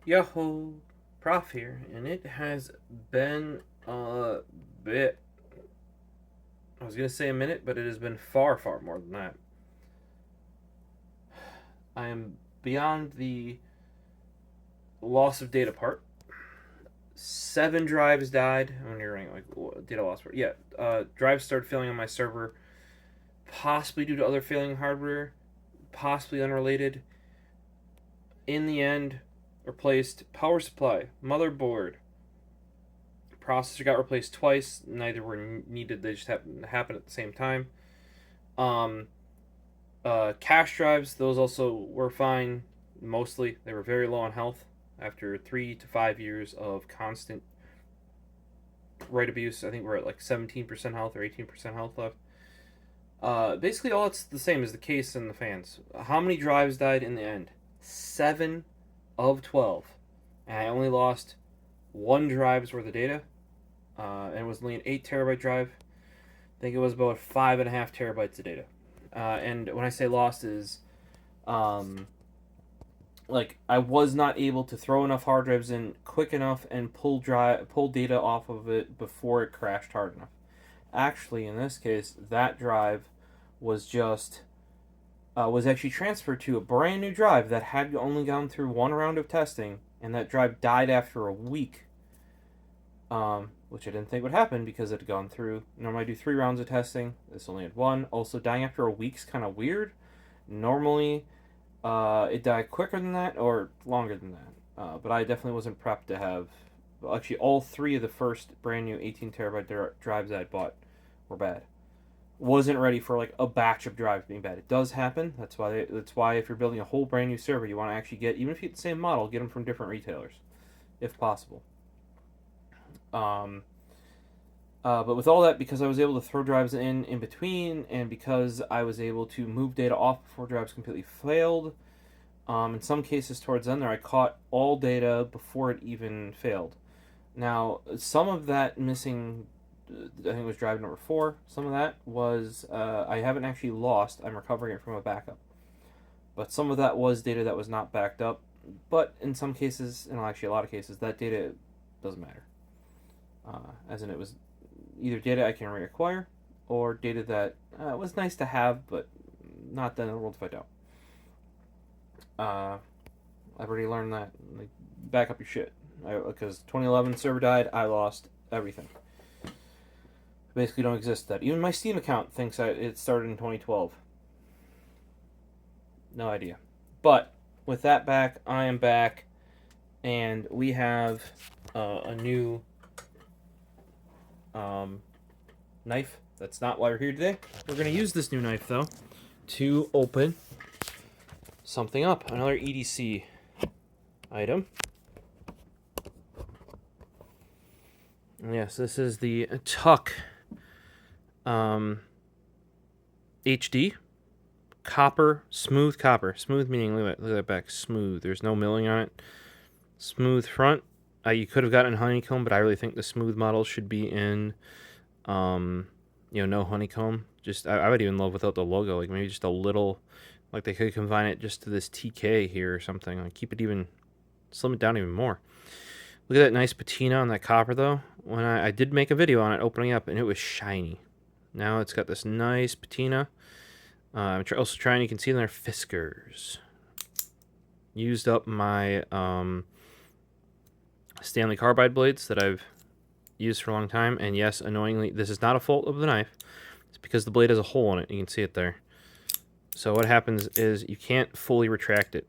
Yo, Prof here, and it has been a bit. I was gonna say a minute, but it has been far, far more than that. I am beyond the loss of data part. 7 drives died. I'm wondering, like, data loss part. Yeah, drives started failing on my server, possibly due to other failing hardware, possibly unrelated. In the end, replaced power supply, motherboard, processor got replaced twice. Neither were needed. They just happened to happen at the same time. Um, cache drives, those also were fine. Mostly, they were very low on health after 3 to 5 years of constant write abuse. I think we're at like 17% health or 18% health left. Basically, all it's the same as the case and the fans. How many drives died in the end? 7 of 12, and I only lost 1 drive's worth of data. And it was only an 8 terabyte drive. I think it was about 5.5 terabytes of data. And when I say lost is, like, I was not able to throw enough hard drives in quick enough and pull data off of it before it crashed hard enough. Actually, in this case, that drive was just was actually transferred to a brand new drive that had only gone through 1 round of testing, and that drive died after a week. Which I didn't think would happen because it had gone through. Normally I do 3 rounds of testing. This only had 1. Also, dying after a week's kind of weird. Normally, it died quicker than that or longer than that. But I definitely wasn't prepped to have. Well, actually, all 3 of the first brand new 18 terabyte drives I had bought were bad. Wasn't ready for like a batch of drives being bad. It does happen. That's why if you're building a whole brand new server, you want to actually get, even if you get the same model, get them from different retailers, if possible. But with all that, because I was able to throw drives in between, and because I was able to move data off before drives completely failed, in some cases towards the end there, I caught all data before it even failed. Now, some of that missing, I think it was drive number 4, some of that was, I haven't actually lost, I'm recovering it from a backup. But some of that was data that was not backed up, but in some cases, and actually a lot of cases, that data doesn't matter. As in, it was either data I can reacquire or data that was nice to have, but not the end of the world to find out. I've already learned that. Like, back up your shit. Because 2011 server died, I lost everything. Basically, don't exist. That even my Steam account thinks it started in 2012. No idea. But with that back, I am back, and we have a new knife. That's not why we're here today. We're going to use this new knife, though, to open something up. Another EDC item. Yes, this is the Tuck HD copper, smooth copper. Smooth meaning, look at that back, smooth. There's no milling on it. Smooth front. You could have gotten honeycomb, but I really think the smooth model should be in, no honeycomb. Just I would even love without the logo, like maybe just a little, like they could combine it just to this TK here or something. Like keep it even, slim it down even more. Look at that nice patina on that copper though. When I did make a video on it opening up, and it was shiny. Now it's got this nice patina. I'm also trying. You can see in there Fiskars. Used up my Stanley Carbide blades that I've used for a long time, and yes, annoyingly, this is not a fault of the knife. It's because the blade has a hole in it. You can see it there. So what happens is you can't fully retract it.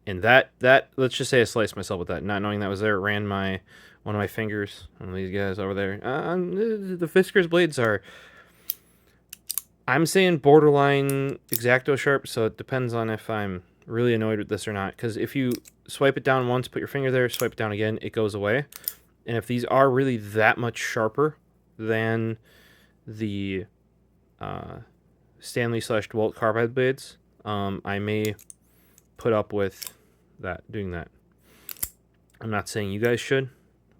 And that let's just say I sliced myself with that, not knowing that was there. It ran one of my fingers. One of these guys over there. The Fiskars blades are, I'm saying borderline X-Acto sharp, so it depends on if I'm really annoyed with this or not. Because if you swipe it down once, put your finger there, swipe it down again, it goes away. And if these are really that much sharper than the Stanley / DeWalt carbide blades, I may put up with doing that. I'm not saying you guys should,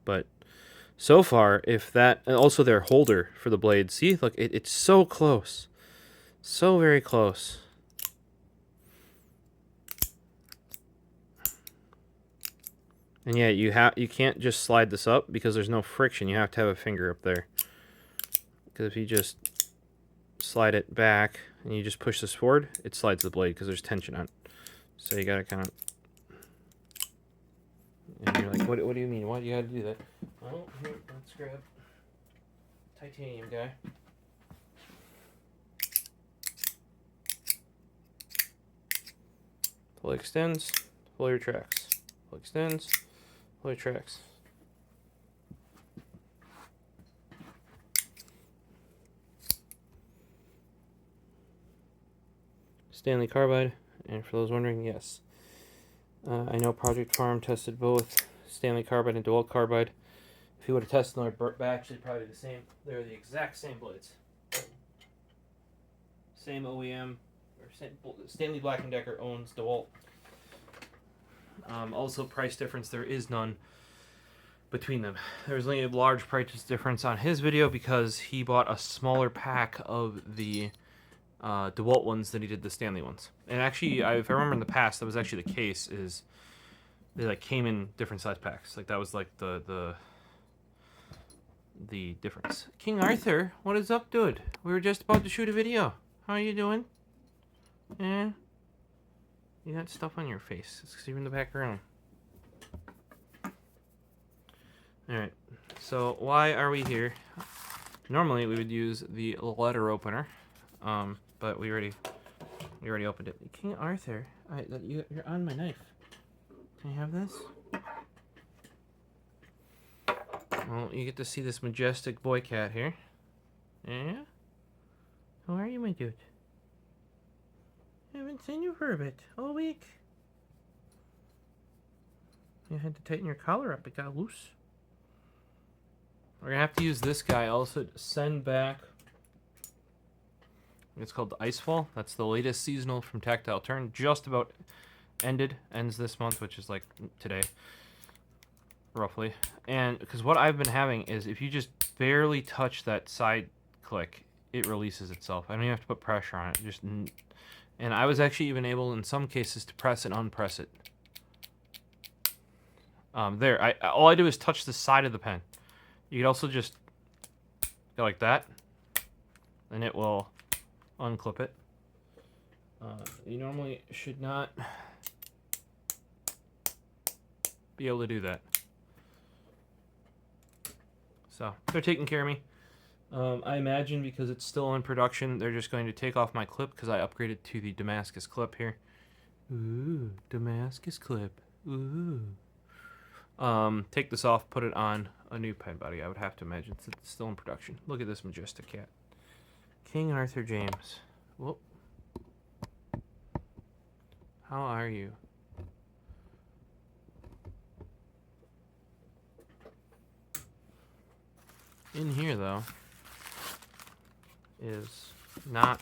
but so far, if that, and also their holder for the blade, see, look, it's so close. So very close. And yeah, you can't just slide this up because there's no friction. You have to have a finger up there. Because if you just slide it back and you just push this forward, it slides the blade because there's tension on it. So you gotta kind of. And you're like, what do you mean? Why do you gotta do that? Well, here, let's grab titanium guy. Fully extends, fully retracts. Fully extends, fully retracts. Stanley carbide, and for those wondering, yes. I know Project Farm tested both Stanley carbide and DeWalt carbide. If you would have tested another batch, they'd probably be the same. They're the exact same blades. Same OEM, or same, Stanley Black & Decker owns DeWalt. Also, price difference, there is none between them. There's only a large price difference on his video because he bought a smaller pack of the DeWalt ones than he did the Stanley ones. And actually, if I remember in the past, that was actually the case. Is they like came in different size packs. Like that was like the difference. King Arthur, what is up, dude? We were just about to shoot a video. How are you doing? Yeah. You got stuff on your face. It's because you're in the back room. Alright, so why are we here? Normally we would use the letter opener, but we already opened it. King Arthur, you're on my knife. Can I have this? Well, you get to see this majestic boy cat here. Yeah? How are you, my dude? I haven't seen you for a bit. All week. You had to tighten your collar up. It got loose. We're going to have to use this guy also to send back. It's called the Icefall. That's the latest seasonal from Tactile Turn. Just about ends this month, which is like today, roughly. And because what I've been having is if you just barely touch that side click, it releases itself. I don't even have to put pressure on it. And I was actually even able in some cases to press and unpress it. All I do is touch the side of the pen. You could also just go like that, and it will unclip it. You normally should not be able to do that. So they're taking care of me. I imagine because it's still in production, they're just going to take off my clip because I upgraded to the Damascus clip here. Ooh, Damascus clip. Ooh. Take this off, put it on a new pen body. I would have to imagine it's still in production. Look at this majestic cat. King Arthur James. Whoop. How are you? In here, though, is not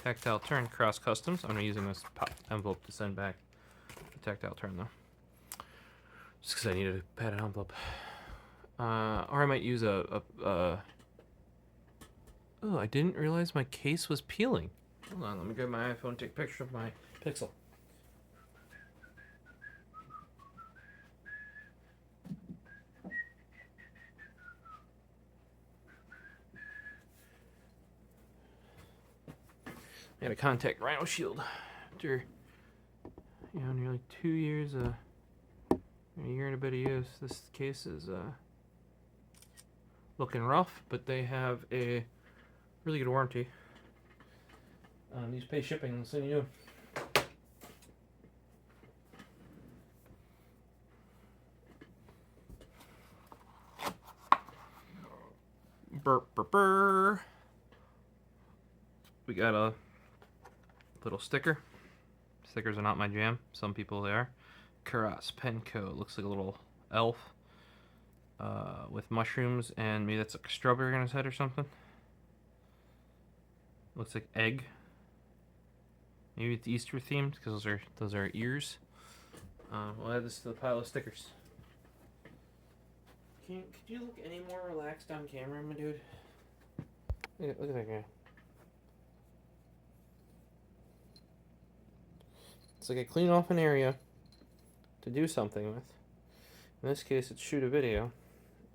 Tactile Turn Cross Kustoms. I'm using this envelope to send back the Tactile Turn, though. Just because I needed a padded envelope. Or I might use Oh, I didn't realize my case was peeling. Hold on, let me grab my iPhone and take a picture of my Pixel. I had a contact Rhino Shield after nearly 2 years, a year and a bit of use. This case is looking rough, but they have a really good warranty. These pay shipping, so you know. Burr, burr, burr. We got a little sticker. Stickers are not my jam. Some people they are. Karas Penco. Looks like a little elf with mushrooms, and maybe that's like a strawberry on his head or something. Looks like egg. Maybe it's Easter themed because those are ears. We'll add this to the pile of stickers. Could you look any more relaxed on camera, my dude? Look at that guy. It's like I clean off an area to do something with. In this case, it's shoot a video,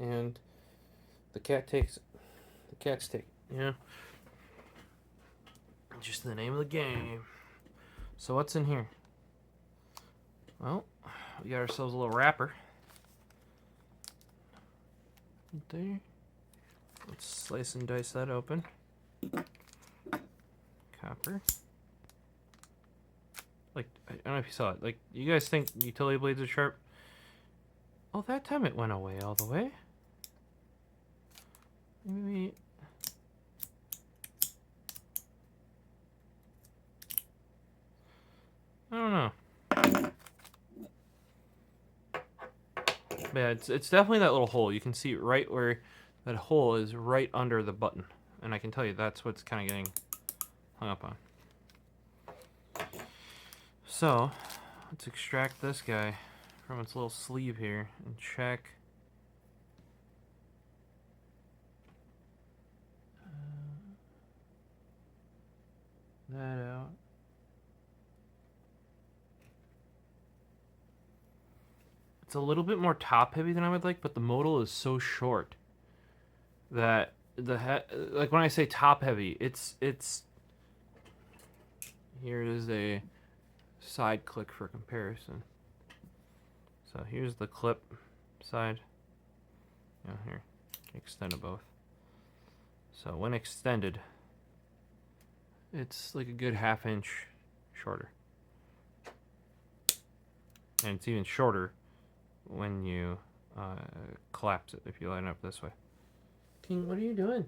and the cat takes it. The cats take it. Yeah. Just the name of the game. So what's in here? Well, we got ourselves a little wrapper. Right there. Let's slice and dice that open. Copper. Like, I don't know if you saw it. Like, you guys think utility blades are sharp? Oh, that time it went away all the way. Maybe. I don't know. But yeah, it's definitely that little hole. You can see right where that hole is, right under the button. And I can tell you that's what's kind of getting hung up on. So, let's extract this guy from its little sleeve here and check. That out. It's a little bit more top heavy than I would like, but the modal is so short that like when I say top heavy, it's here is a side click for comparison. So here's the clip side. Yeah, here, extend it both. So when extended, it's like a good ½ inch shorter, and it's even shorter when you collapse it, if you line it up this way. King, what are you doing?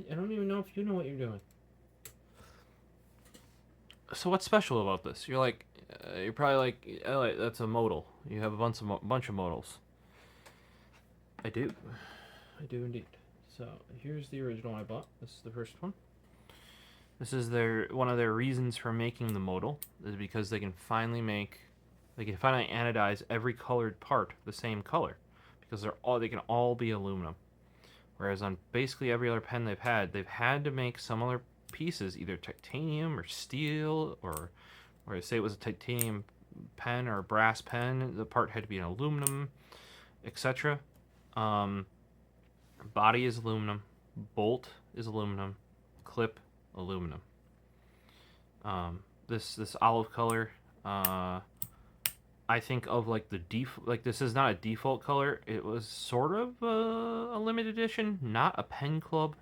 I don't even know if you know what you're doing. So what's special about this? You're like, you're probably like, oh, that's a modal. You have a bunch of modals. I do indeed. So here's the original I bought. This is the first one. This is one of their reasons for making the modal, is because they can finally anodize every colored part the same color, because they can all be aluminum. Whereas on basically every other pen they've had to make some other pieces, either titanium or steel, or say it was a titanium pen or a brass pen, the part had to be an aluminum, etc. Body is aluminum, bolt is aluminum, clip aluminum. This olive color, I think of like this is not a default color. It was sort of a limited edition, not a Pen Club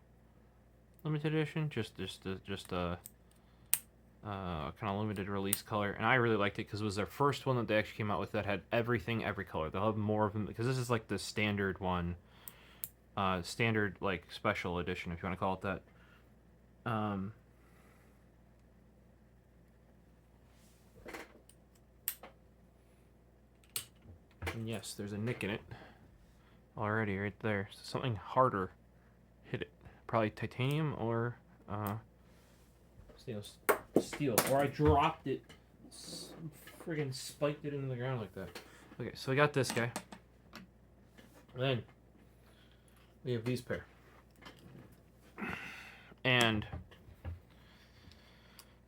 limited edition, just a kind of limited release color, and I really liked it because it was their first one that they actually came out with that had everything, every color. They'll have more of them because this is like the standard one, standard like special edition, if you want to call it that. And yes, there's a nick in it already right there. So something harder hit it. Probably titanium or steel. Or I dropped it, friggin' spiked it into the ground like that. Okay, so we got this guy. Then we have these pair. And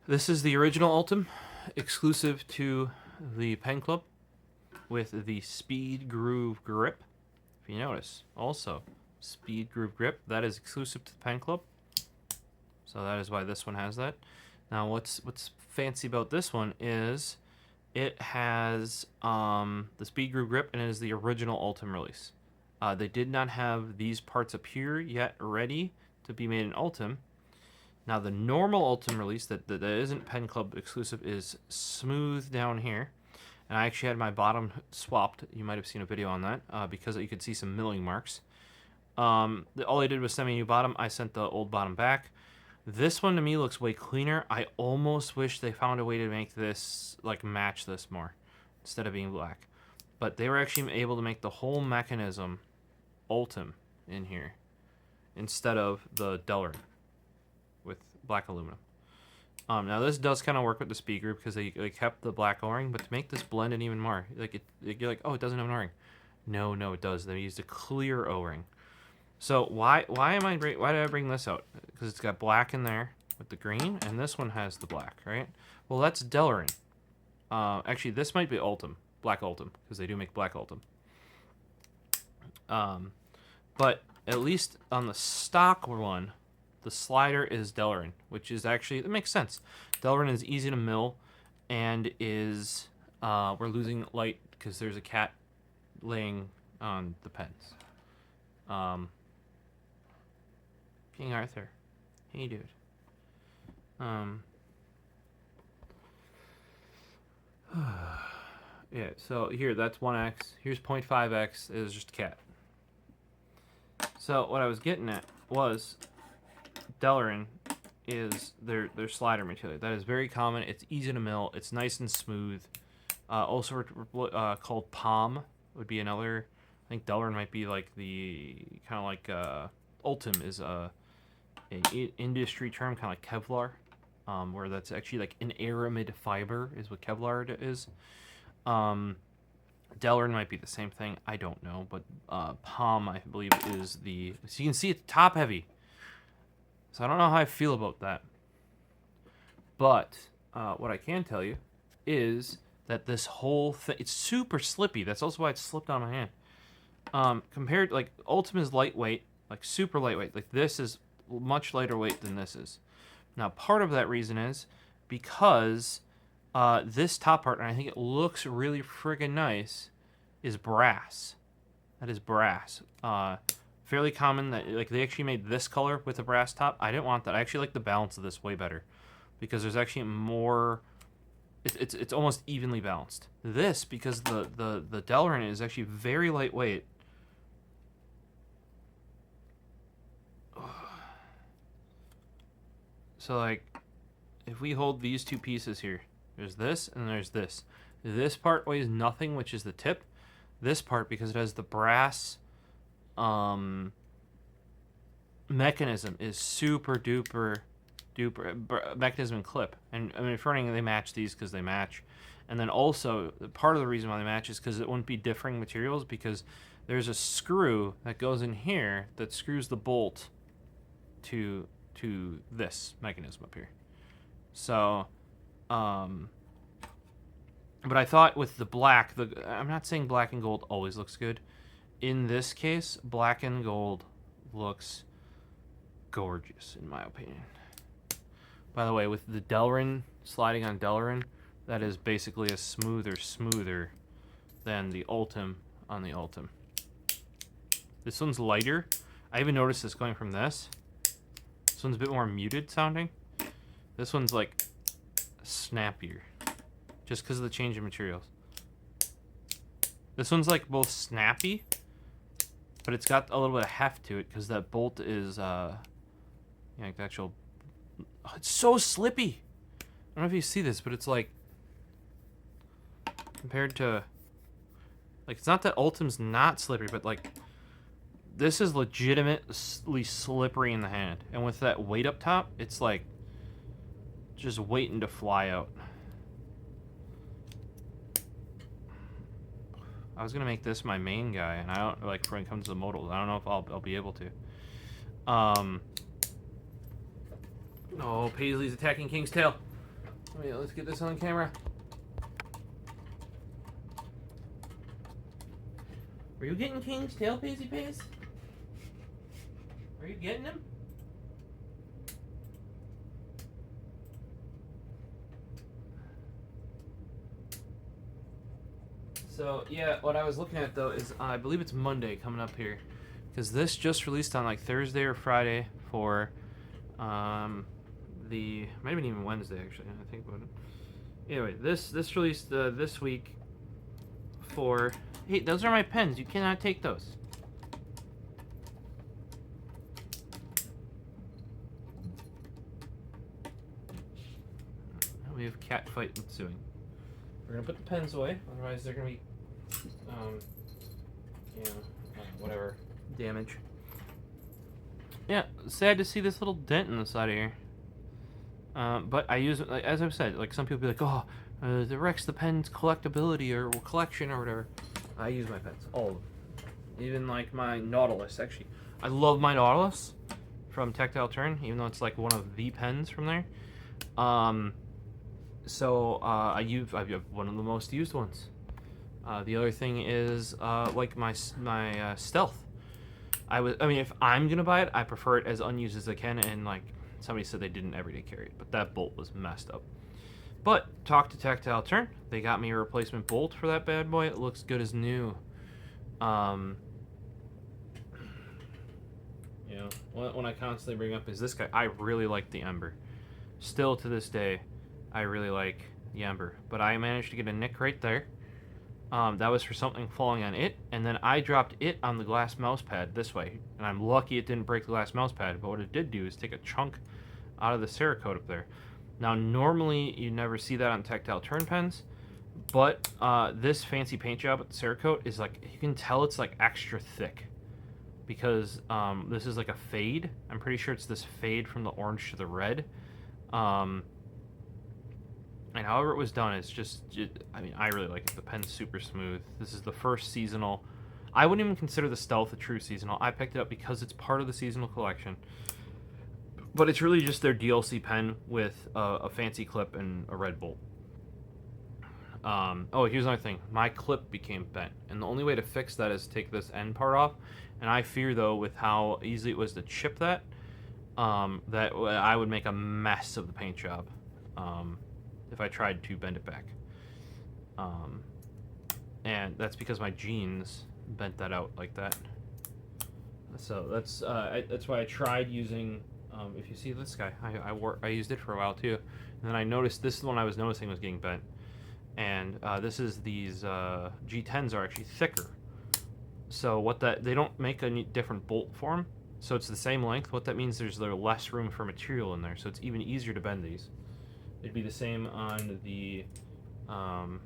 this is the original Ultim, exclusive to the Pen Club, with the Speed Groove Grip. If you notice, also Speed Groove Grip, that is exclusive to the Pen Club. So that is why this one has that. Now what's fancy about this one is it has the Speed Groove Grip, and it is the original Ultim release. They did not have these parts up here yet ready to be made in Ultim. Now the normal Ultim release that isn't Pen Club exclusive is smooth down here. And I actually had my bottom swapped. You might have seen a video on that because you could see some milling marks. All they did was send me a new bottom. I sent the old bottom back. This one to me looks way cleaner. I almost wish they found a way to make this, like, match this more instead of being black. But they were actually able to make the whole mechanism Ultim in here instead of the Delrin with black aluminum. Now this does kind of work with the Speed Group because they kept the black O-ring, but to make this blend in even more, you're like, oh, it doesn't have an O-ring. No, it does. They used a clear O-ring. So why did I bring this out? Because it's got black in there with the green, and this one has the black, right? Well, that's Delrin. Actually, this might be Ultim. Black Ultim, because they do make Black Ultim. But at least on the stock one, the slider is Delrin, which is actually, it makes sense. Delrin is easy to mill, and is, we're losing light because there's a cat laying on the pens. King Arthur. Hey, dude. Yeah, so here, that's 1x. Here's 0.5x. It was just a cat. So what I was getting at was Delrin is their slider material. That is very common. It's easy to mill. It's nice and smooth. Also called Palm would be another. I think Delrin might be like the kind of like Ultim is an industry term, kind of like Kevlar, where that's actually like an aramid fiber is what Kevlar is. Delrin might be the same thing. I don't know, but Palm, I believe, is the... So you can see it's top heavy. So I don't know how I feel about that. But what I can tell you is that this whole thing... It's super slippy. That's also why it slipped on my hand. Compared... Like, Ultim is lightweight. Like, super lightweight. Like, this is much lighter weight than this is. Now, part of that reason is because... this top part, and I think it looks really friggin' nice, is brass. That is brass. Fairly common that, like, they actually made this color with a brass top. I didn't want that. I actually like the balance of this way better because there's actually more. It's almost evenly balanced. This, because the Delrin is actually very lightweight. So, like, if we hold these two pieces here. There's this, and there's this. This part weighs nothing, which is the tip. This part, because it has the brass mechanism, is super duper mechanism and clip. And I mean, if running, they match these because they match. And then also, part of the reason why they match is because it wouldn't be differing materials, because there's a screw that goes in here that screws the bolt to this mechanism up here. So... but I thought with the black, I'm not saying black and gold always looks good. In this case, black and gold looks gorgeous, in my opinion. By the way, with the Delrin, sliding on Delrin, that is basically a smoother than the Ultim on the Ultim. This one's lighter. I even noticed this going from this. This one's a bit more muted sounding. This one's like snappier, just because of the change in materials. This one's like both snappy, but it's got a little bit of heft to it because that bolt is like the actual... Oh, it's so slippy. I don't know if you see this, but it's like, compared to, like, it's not that Ultim's not slippery, but like this is legitimately slippery in the hand, and with that weight up top, it's like just waiting to fly out. I was gonna make this my main guy, and I don't, like, when it comes to the modals, I don't know if I'll be able to. Oh, Paisley's attacking King's Tail. Let's get this on camera. Are you getting King's Tail, Paisley Pace? Are you getting him? So, yeah, what I was looking at, though, is I believe it's Monday coming up here. Because this just released on, like, Thursday or Friday for, might have been even Wednesday, actually, I think about it. Anyway, this released this week for... Hey, those are my pens. You cannot take those. We have cat fight ensuing. We're gonna put the pens away, otherwise they're gonna be, whatever, damage. Yeah, sad to see this little dent in the side of here. But I use it, like, as I've said, like, some people be like, oh, it wrecks the pen's collectability or collection or whatever. I use my pens, all of them. Even, like, my Nautilus, actually. I love my Nautilus from Tactile Turn, even though it's, like, one of the pens from there. So I have one of the most used ones. The other thing is like my stealth. I mean, if I'm gonna buy it, I prefer it as unused as I can. And like somebody said, they didn't everyday carry it, but that bolt was messed up. But talk to Tactile Turn. They got me a replacement bolt for that bad boy. It looks good as new. You know, when I constantly bring up is this guy. I really like the Ember. Still to this day, I really like the Ember. But I managed to get a nick right there. That was for something falling on it, and then I dropped it on the glass mouse pad this way, and I'm lucky it didn't break the glass mouse pad, but what it did do is take a chunk out of the Cerakote up there. Now, normally, you never see that on Tactile Turn pens, but this fancy paint job with the Cerakote is like, you can tell it's like extra thick, because this is like a fade. I'm pretty sure it's this fade from the orange to the red. And however it was done, it's just, I mean, I really like it. The pen's super smooth. This is the first seasonal. I wouldn't even consider the Stealth a true seasonal. I picked it up because it's part of the seasonal collection. But it's really just their DLC pen with a fancy clip and a red bolt. Oh, here's another thing. My clip became bent. And the only way to fix that is take this end part off. And I fear, though, with how easy it was to chip that, that I would make a mess of the paint job. If I tried to bend it back. And that's because my jeans bent that out like that. So that's why I tried using, if you see this guy, I used it for a while too. And then I noticed this is the one I was noticing was getting bent. And this is these G10s are actually thicker. So what they don't make a different bolt form. So it's the same length. What that means there's less room for material in there. So it's even easier to bend these. It'd be the same on the, so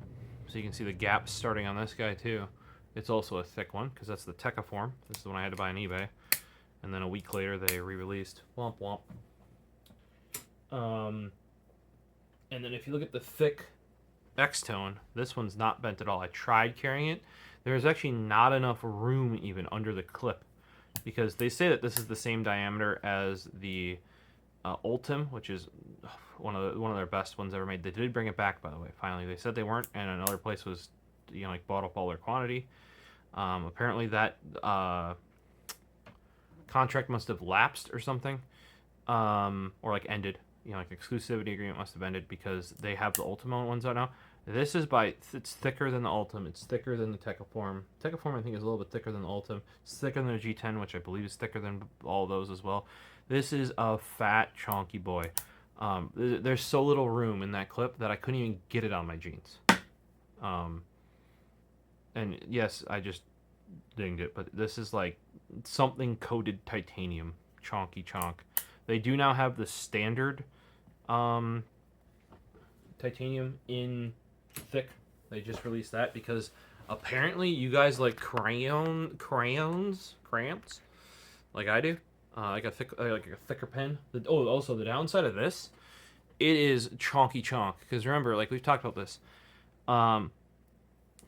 you can see the gaps starting on this guy too. It's also a thick one because that's the Techiform. This is the one I had to buy on eBay. And then a week later they re-released. Womp womp. And then if you look at the thick X-Tone, this one's not bent at all. I tried carrying it. There's actually not enough room even under the clip because they say that this is the same diameter as the Ultim, which is one of their best ones ever made. They did bring it back, by the way. Finally, they said they weren't, and another place was, like bought up all their quantity. Apparently, that contract must have lapsed or something, or like ended. Like exclusivity agreement must have ended because they have the Ultima ones out now. This is it's thicker than the Ultim. It's thicker than the Techiform. Techiform, I think, is a little bit thicker than the Ultim. It's thicker than the G10, which I believe is thicker than all those as well. This is a fat, chonky boy. There's so little room in that clip that I couldn't even get it on my jeans. And yes, I just dinged it, but this is like something coated titanium. Chonky chonk. They do now have the standard titanium in thick. They just released that because apparently you guys like crayons like I do. Like a thicker pen. Also the downside of this, it is chonky chonk. Because remember, like we've talked about this,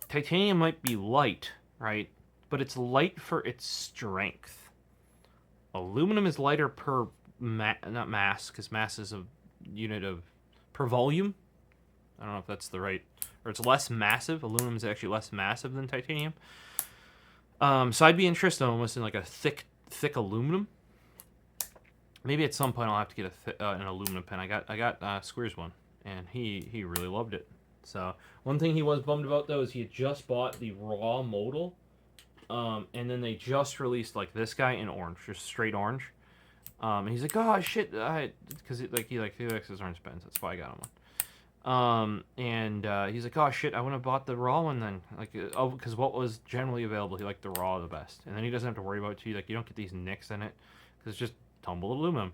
titanium might be light, right? But it's light for its strength. Aluminum is lighter per not mass, because mass is a unit of per volume. I don't know if that's the right, or it's less massive. Aluminum is actually less massive than titanium. So I'd be interested almost in like a thick aluminum. Maybe at some point I'll have to get an aluminum pen. I got Square's one, and he really loved it. So one thing he was bummed about though is he had just bought the raw Modal, and then they just released like this guy in orange, just straight orange. And he's like, oh shit, because he likes his orange pens. That's why I got him one. And he's like, oh shit, I wouldn't have bought the raw one then, like, because what was generally available, he liked the raw the best, and then he doesn't have to worry about it too. Like, you don't get these nicks in it because it's just tumbled aluminum.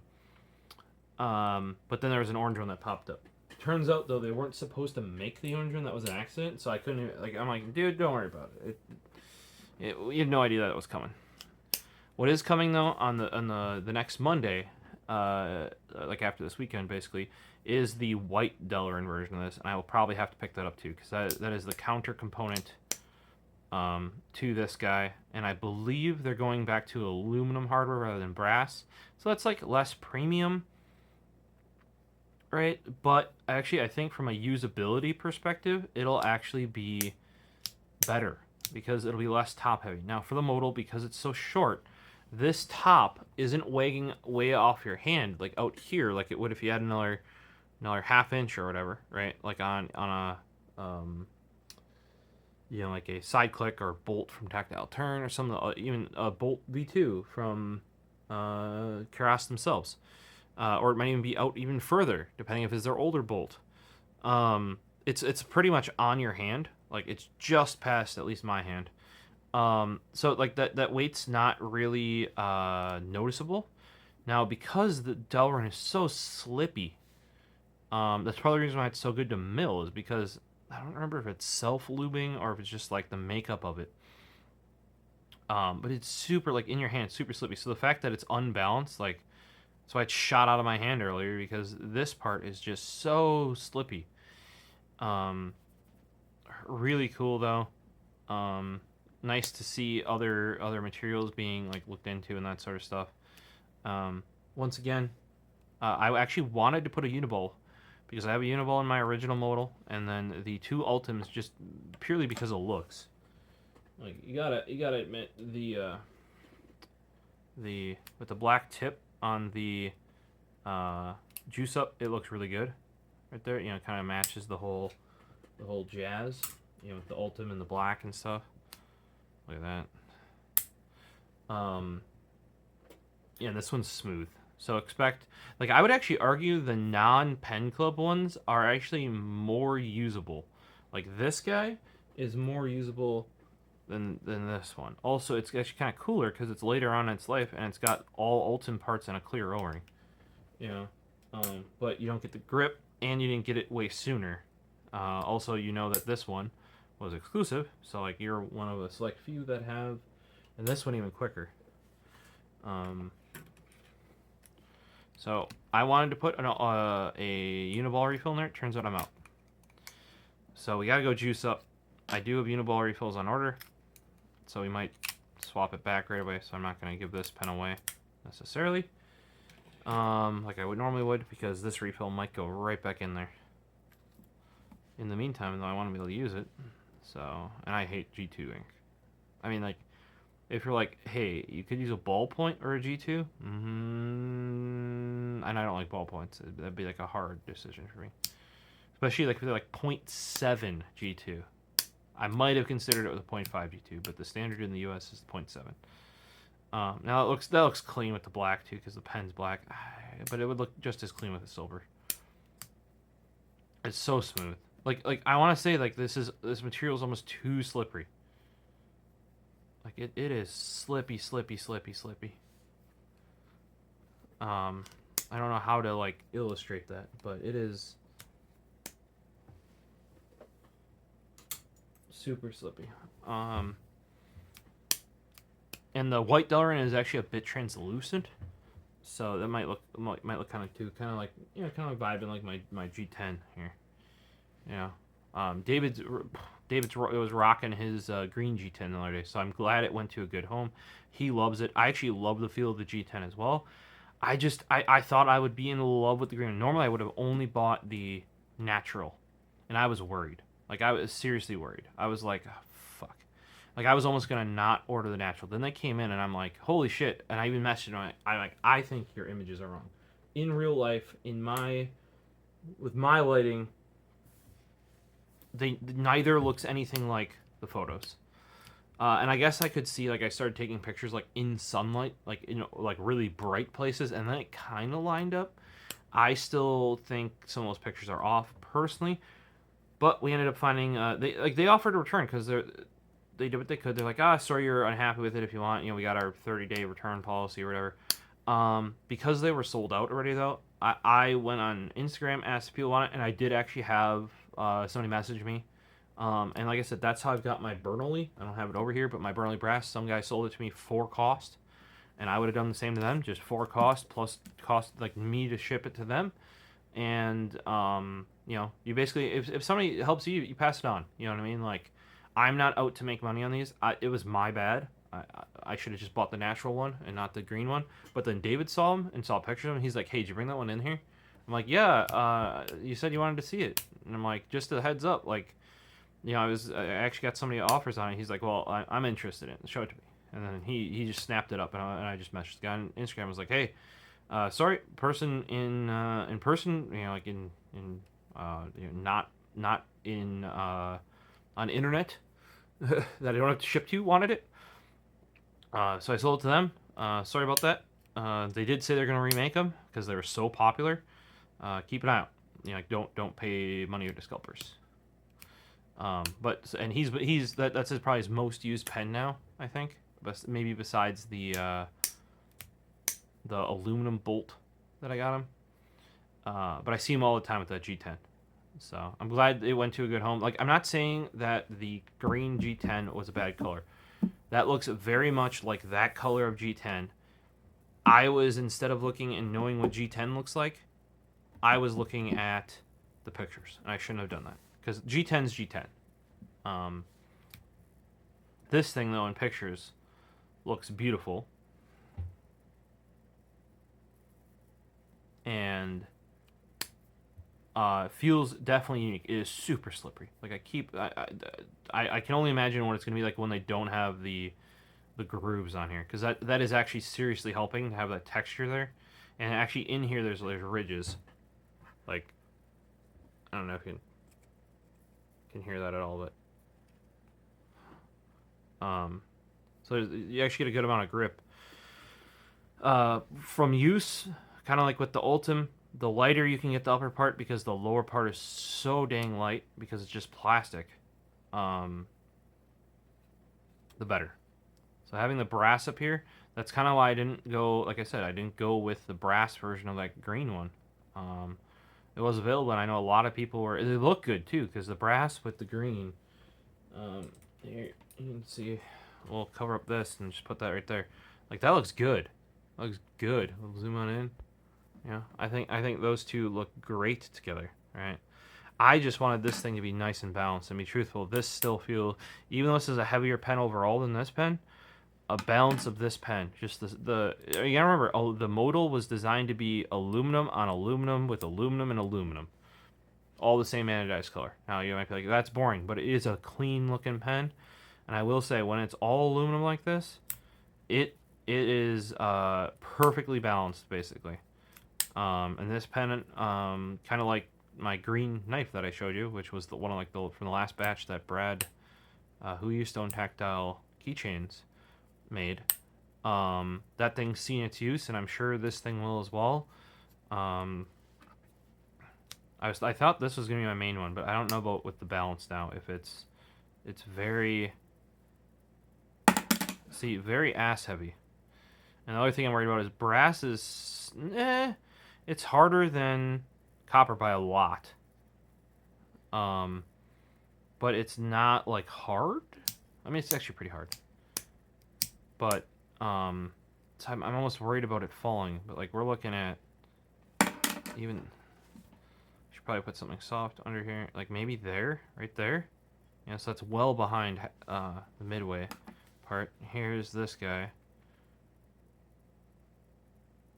But then there was an orange one that popped up. Turns out though they weren't supposed to make the orange one. That was an accident. So I couldn't even, like, I'm like, dude, don't worry about it. You had no idea that it was coming. What is coming though on the next Monday, like after this weekend basically, is the white Delrin version of this, and I will probably have to pick that up too because that is the counter component to this guy, and I believe they're going back to aluminum hardware rather than brass, so that's like less premium, right? But actually I think from a usability perspective it'll actually be better because it'll be less top heavy. Now for the Modal, because it's so short, this top isn't weighing way off your hand like out here like it would if you had another half inch or whatever, right? Like on a like a side click or bolt from Tactile Turn or something, even a Bolt V2 from Keras themselves, or it might even be out even further depending if it's their older bolt. It's pretty much on your hand, like it's just past at least my hand. So like that weight's not really noticeable. Now because the Delrin is so slippy, that's probably the reason why it's so good to mill, is because I don't remember if it's self-lubing or if it's just like the makeup of it. But it's super, like in your hand, super slippy. So the fact that it's unbalanced, like, that's why it shot out of my hand earlier, because this part is just so slippy. Really cool though. Nice to see other materials being like looked into and that sort of stuff. Once again, I actually wanted to put a uniball because I have a uniball in my original modal, and then the two Ultims just purely because of looks. Like you gotta admit the with the black tip on the juice up, it looks really good right there. You know, kind of matches the whole jazz. You know, with the Ultim and the black and stuff. Look at that. Yeah, this one's smooth. So expect, like, I would actually argue the non-Pen Club ones are actually more usable. Like, this guy is more usable than this one. Also, it's actually kind of cooler because it's later on in its life and it's got all Ultim parts and a clear O-ring. You know, but you don't get the grip and you didn't get it way sooner. Also, you know that this one was exclusive, so like you're one of a select few that have, and this one even quicker. So I wanted to put a uniball refill in there. Turns out I'm out. So we gotta go juice up. I do have uniball refills on order, so we might swap it back right away. So I'm not gonna give this pen away necessarily, like I would normally would, because this refill might go right back in there. In the meantime, though, I want to be able to use it. So, and I hate G2 ink. I mean, like, if you're like, hey, you could use a ballpoint or a G2, and I don't like ballpoints. That'd be like a hard decision for me. Especially like if they're like 0.7 G2. I might have considered it with a 0.5 G2, but the standard in the US is 0.7. Now that looks clean with the black too, because the pen's black, but it would look just as clean with the silver. It's so smooth. Like I want to say, like, this material is almost too slippery. Like it is slippy. I don't know how to like illustrate that, but it is super slippy. And the white Delrin is actually a bit translucent, so that might look kind of too, kind of like, you know, kind of like vibing like my G10 here. Yeah. David was rocking his green G10 the other day, so I'm glad it went to a good home. He loves it. I actually love the feel of the G10 as well. I thought I would be in love with the green. Normally I would have only bought the natural, and I was worried. Like, I was seriously worried. I was like, oh, fuck. Like, I was almost gonna not order the natural. Then they came in, and I'm like, holy shit! And I even messaged him. I think your images are wrong. In real life, with my lighting, they neither looks anything like the photos. And I guess I could see, like, I started taking pictures like in sunlight, like in like really bright places, and then it kind of lined up. I still think some of those pictures are off personally, but we ended up finding they offered a return because they did what they could. They're like, sorry you're unhappy with it. If you want, you know, we got our 30-day return policy or whatever. Because they were sold out already though, I went on Instagram, asked if people want it, and I did actually have somebody message me. And like I said, that's how I've got my Bernoulli. I don't have it over here, but my Bernoulli brass, some guy sold it to me for cost, and I would have done the same to them, just for cost plus cost, like me to ship it to them. And you know, you basically, if somebody helps you, you pass it on. You know what I mean? Like, I'm not out to make money on these. It was my bad. I should have just bought the natural one and not the green one. But then David saw him and saw pictures of him. He's like, hey, did you bring that one in here? I'm like, yeah, you said you wanted to see it. And I'm like, just a heads up, like, you know, I actually got somebody offers on it. He's like, well, I'm interested in it. Show it to me. And then he just snapped it up, and I just messaged the guy on Instagram. I was like, hey, sorry, person in person, you know, like you know, not in on internet that I don't have to ship to wanted it. So I sold it to them. Sorry about that. They did say they're gonna remake them because they were so popular. Keep an eye out. You know, like, don't pay money to scalpers. But and that's probably his most used pen now, I think. But maybe besides the aluminum bolt that I got him. But I see him all the time with that G10. So I'm glad it went to a good home. Like, I'm not saying that the green G10 was a bad color. That looks very much like that color of G10. I was, instead of looking and knowing what G10 looks like, I was looking at the pictures. And I shouldn't have done that. Because G10's G10. This thing, though, in pictures looks beautiful. And feels definitely unique. It is super slippery. Like, I can only imagine what it's going to be like when they don't have the grooves on here. Because that is actually seriously helping to have that texture there. And actually in here there's ridges. Like, I don't know if you can hear that at all, but so you actually get a good amount of grip from use, kind of like with the Ultim. The lighter you can get the upper part, because the lower part is so dang light because it's just plastic, the better. So having the brass up here, that's kind of why I didn't go, like I said, I didn't go with the brass version of that green one. It was available, and I know a lot of people were. They look good too, because the brass with the green. Here you can see. We'll cover up this and just put that right there. Like, that looks good. Looks good. We'll zoom on in. Yeah, I think those two look great together. Right. I just wanted this thing to be nice and balanced. And be truthful, this still feels, even though this is a heavier pen overall than this pen, a balance of this pen. Just the you gotta remember, the Modal was designed to be aluminum on aluminum with aluminum and aluminum, all the same anodized color. Now you might be like, that's boring, but it is a clean looking pen. And I will say, when it's all aluminum like this, it is perfectly balanced, basically. And this pen, kind of like my green knife that I showed you, which was the one like from the last batch that Brad, who used Stone Tactile keychains, made. That thing's seen its use, and I'm sure this thing will as well. I thought this was gonna be my main one, but I don't know about with the balance now. If it's very, very ass heavy. And the other thing I'm worried about is brass is, it's harder than copper by a lot. But it's not like hard. I mean, it's actually pretty hard. But I'm almost worried about it falling. But like, we're looking at even. Should probably put something soft under here, like maybe there, right there. Yeah, so that's well behind the midway part. Here's this guy.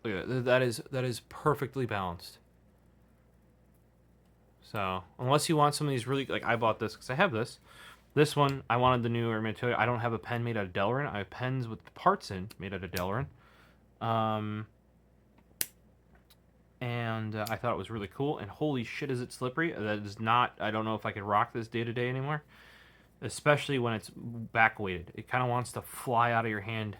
Look at that. That is perfectly balanced. So unless you want some of these really, like, I bought this because I have this. This one, I wanted the newer material. I don't have a pen made out of Delrin. I have pens with parts in made out of Delrin. And I thought it was really cool. And holy shit, is it slippery? That is not. I don't know if I could rock this day to day anymore, especially when it's back weighted. It kind of wants to fly out of your hand.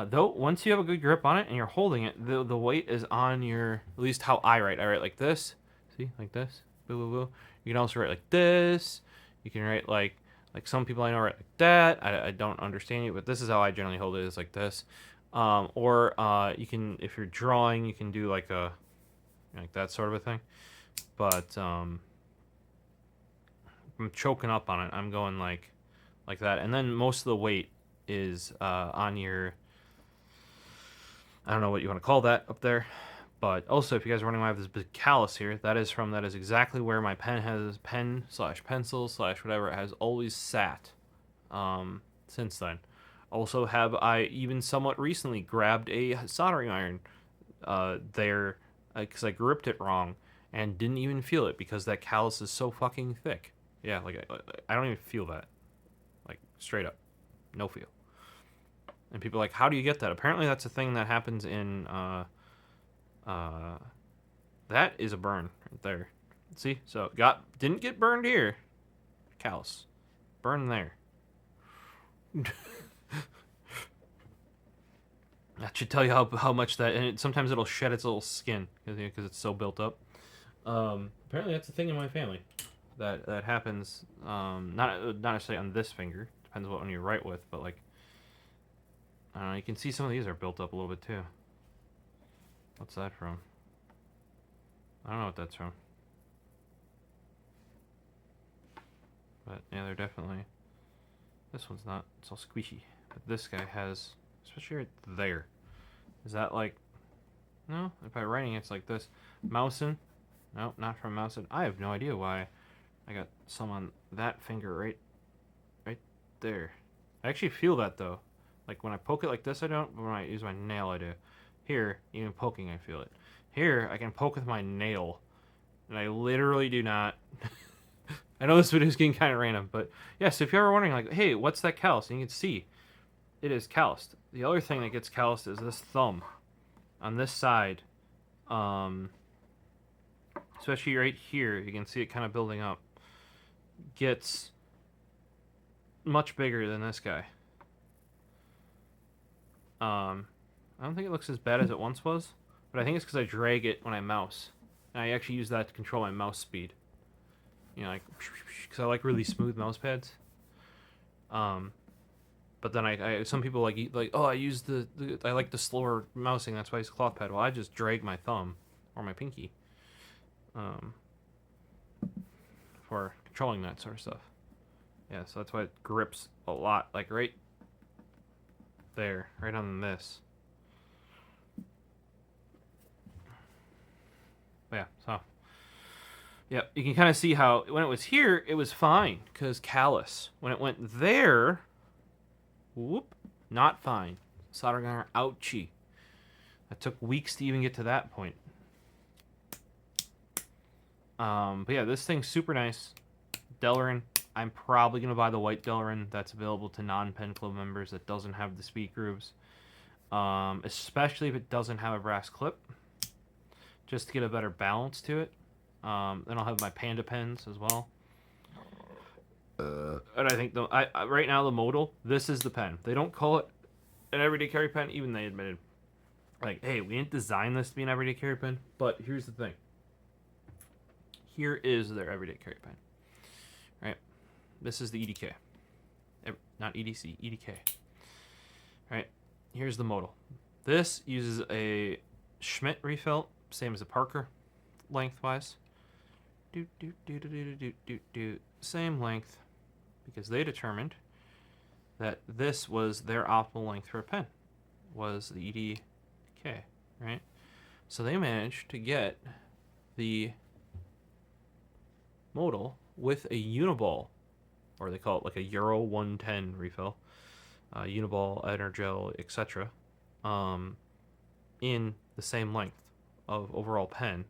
Though once you have a good grip on it and you're holding it, the weight is on your. At least how I write. I write like this. See, like this. Boo boo boo. You can also write like this. You can write like some people I know write like that. I don't understand it, but this is how I generally hold it. Is like this. Or you can, if you're drawing, you can do like that sort of a thing. But I'm choking up on it. I'm going like that, and then most of the weight is on your. I don't know what you want to call that up there, but also if you guys are wondering why I have this big callus here, that is exactly where my pen/pencil/whatever has always sat. Since then, also have I even somewhat recently grabbed a soldering iron there because I gripped it wrong and didn't even feel it because that callus is so fucking thick. Yeah, like I don't even feel that. Like straight up, no feel. And people are like, how do you get that? Apparently, that's a thing that happens in. That is a burn right there. See, so didn't get burned here. Callus, burn there. That should tell you how much that. And sometimes it'll shed its little skin because it's so built up. Apparently, that's a thing in my family. That happens. Not necessarily on this finger. Depends what one you write with, but like. I don't know. You can see some of these are built up a little bit too. What's that from? I don't know what that's from. But yeah, they're definitely. This one's not. It's all squishy. But this guy has, especially right there. Is that like? No. If I'm writing, it's like this. Mousin. No, not from Mousin. I have no idea why. I got some on that finger right there. I actually feel that though. Like when I poke it like this, I don't. But when I use my nail, I do. Here, even poking, I feel it. Here, I can poke with my nail, and I literally do not. I know this video is getting kind of random, but yes, if you're ever wondering, like, hey, what's that callus? And you can see, it is calloused. The other thing that gets calloused is this thumb on this side. Especially right here, you can see it kind of building up. Gets much bigger than this guy. I don't think it looks as bad as it once was, but I think it's because I drag it when I mouse. And I actually use that to control my mouse speed. You know, like, because I like really smooth mouse pads. But then I some people like oh, I use I like the slower mousing, that's why I use cloth pad. Well, I just drag my thumb or my pinky for controlling that sort of stuff. Yeah, so that's why it grips a lot, like right there, right on this. But yeah, so yeah, you can kind of see how when it was here, it was fine because callus. When it went there, whoop, not fine. Soldering iron, ouchie. That took weeks to even get to that point. But yeah, this thing's super nice. Delrin. I'm probably gonna buy the white Delrin that's available to non-Pen Club members that doesn't have the speed grooves, especially if it doesn't have a brass clip, just to get a better balance to it. Then I'll have my Panda pens as well. And I think right now the Modal, this is the pen. They don't call it an everyday carry pen, even they admitted, like, hey, we didn't design this to be an everyday carry pen. But here's the thing. Here is their everyday carry pen. Right? This is the EDK. Not EDC, EDK. Right? Here's the Modal. This uses a Schmidt refill, same as a Parker, lengthwise. Same length, because they determined that this was their optimal length for a pen, was the EDK, right? So they managed to get the Modal with a Uniball, or they call it like a Euro 110 refill, Uniball, Energel, etc., in the same length of overall pen.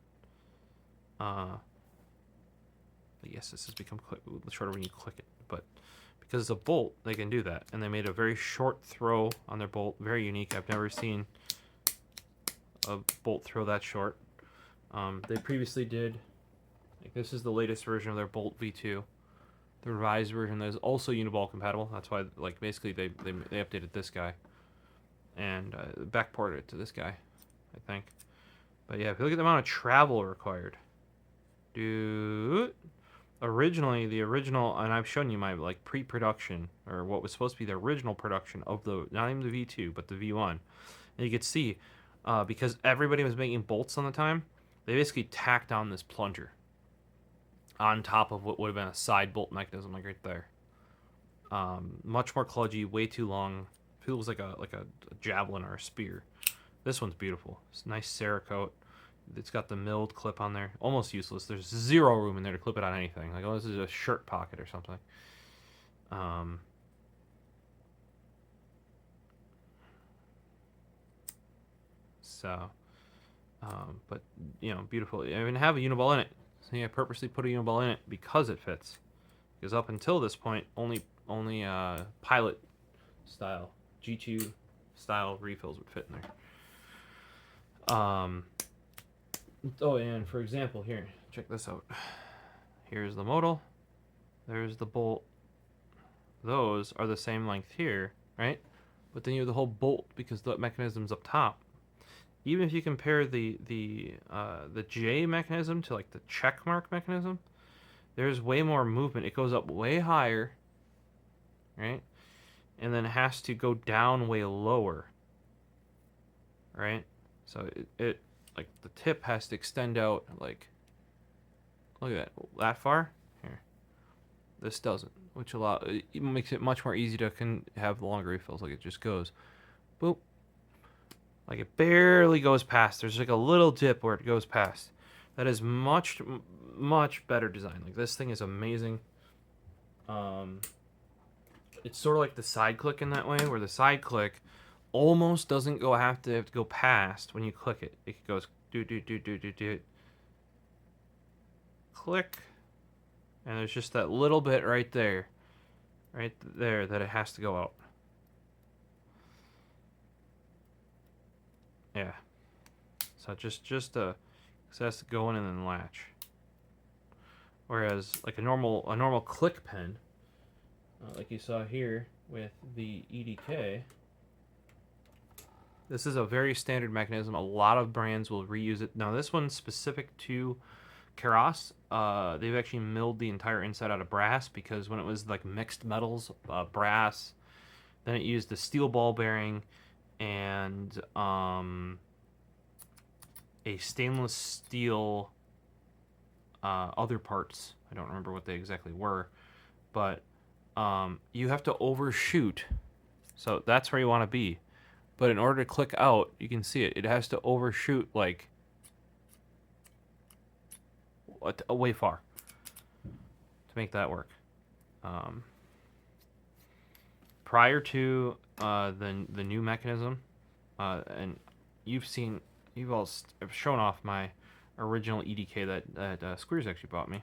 Yes, this has become shorter when you click it, but because it's a bolt, they can do that. And they made a very short throw on their bolt, very unique. I've never seen a bolt throw that short. They previously did, like, this is the latest version of their Bolt V2. The revised version that is also Uniball compatible. That's why, like, basically they updated this guy and backported it to this guy, I think. But yeah, if you look at the amount of travel required, dude. Originally, the original, and I've shown you my like pre-production, or what was supposed to be the original production of the, not even the V2, but the V1. And you could see, because everybody was making bolts on the time, they basically tacked on this plunger on top of what would have been a side bolt mechanism, like right there. Much more kludgy, way too long. Feels like a javelin or a spear. This one's beautiful. It's nice Cerakote. It's got the milled clip on there. Almost useless. There's zero room in there to clip it on anything. Like, oh, this is a shirt pocket or something. But, you know, beautiful. I even have a Uniball in it. So yeah, I purposely put a Uniball in it because it fits. because up until this point, only pilot style G2 style refills would fit in there. Oh, and for example, here, check this out. Here's the modal. There's the bolt. Those are the same length here, right? But then you have the whole bolt because the mechanism's up top. Even if you compare the J mechanism to like the check mark mechanism, there's way more movement. It goes up way higher, right? And then it has to go down way lower, right? So it like the tip has to extend out like, look at that far here. This doesn't, which it makes it much more easy to have longer refills. Like it just goes boop, like it barely goes past. There's like a little dip where it goes past. That is much better design. Like this thing is amazing. It's sort of like the side click in that way, where the side click almost doesn't have to go past when you click it. It goes do click, and there's just that little bit right there that it has to go out. Yeah. So just it has to go in and then latch. Whereas like a normal click pen, like you saw here with the EDK, this is a very standard mechanism. A lot of brands will reuse it. Now this one's specific to Keras. They've actually milled the entire inside out of brass because when it was like mixed metals, brass, then it used the steel ball bearing and a stainless steel other parts. I don't remember what they exactly were, but you have to overshoot. So that's where you want to be. But in order to click out, you can see it. It has to overshoot like way far to make that work. Prior to the new mechanism, and you've shown off my original EDK that Squeers actually bought me.